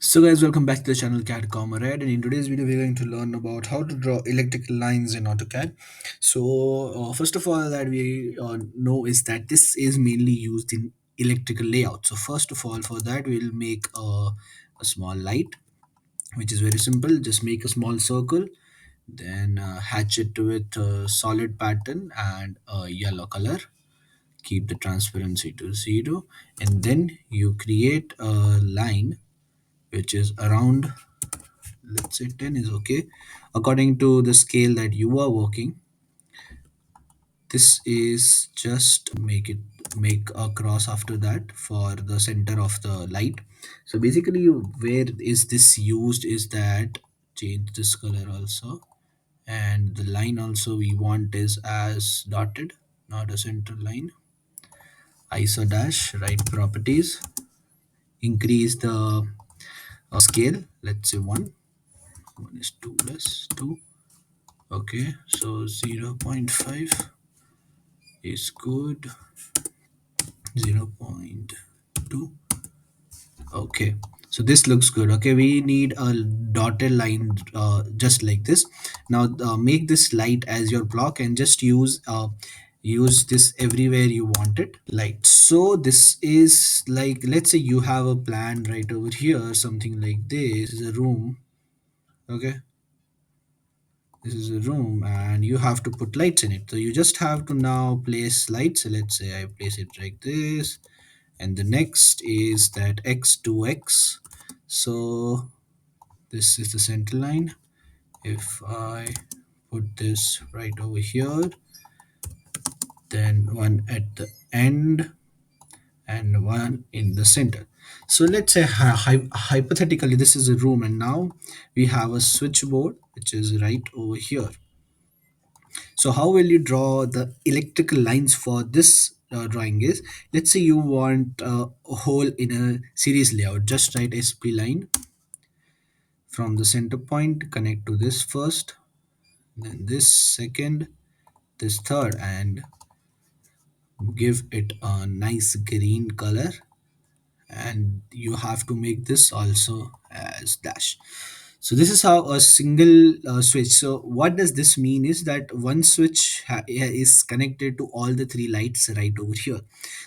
So guys, welcome back to the channel CAD Comrade, and in today's video we're going to learn about how to draw electrical lines in AutoCAD. First of all, that we know is that this is mainly used in electrical layout. So first of all, for that we'll make a small light, which is very simple. Just make a small circle, then hatch it with a solid pattern and a yellow color. Keep the transparency to 0, and then you create a line which is around, let's say 10 is okay according to the scale that you are working. This is just make a cross after that for the center of the light. So basically where is this used is that change this color also, and the line also we want is as dotted, not a center line. Iso dash, right properties, increase the scale, let's say 1 is 2 less 2. Okay, so 0.5 is good. 0.2. Okay, so this looks good. Okay, we need a dotted line just like this. Now make this light as your block and just use this everywhere you want it light. So this is like, let's say you have a plan right over here, something like this is a room. Okay, this is a room and you have to put lights in it, so you just have to now place lights. So let's say I place it like this, and the next is that x to x. So this is the center line. If I put this right over here, then one at the end and one in the center. So let's say hypothetically this is a room, and now we have a switchboard which is right over here. So how will you draw the electrical lines for this drawing is, let's say you want a hole in a series layout. Just write SP line from the center point, connect to this first, then this second, this third, and give it a nice green color. And you have to make this also as dash. So this is how a single switch. So what does this mean is that one switch is connected to all the three lights right over here.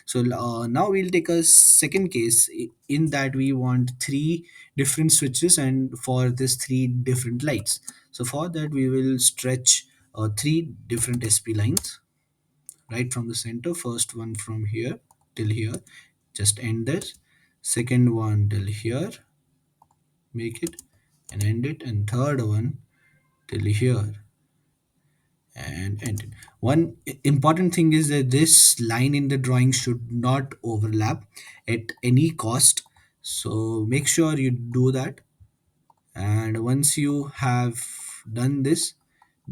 So now we'll take a second case in that we want three different switches and for this three different lights. So for that we will stretch three different SP lines right from the center. First one from here till here, just end this. Second one till here, make it and end it, and third one till here and end it. One important thing is that this line in the drawing should not overlap at any cost, so make sure you do that. And once you have done this,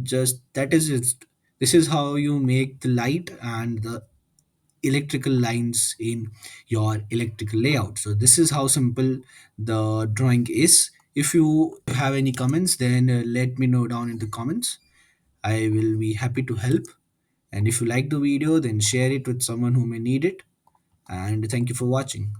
just that is it. This is how you make the light and the electrical lines in your electrical layout. So this is how simple the drawing is. If you have any comments, then let me know down in the comments. I will be happy to help. And if you like the video, then share it with someone who may need it. And thank you for watching.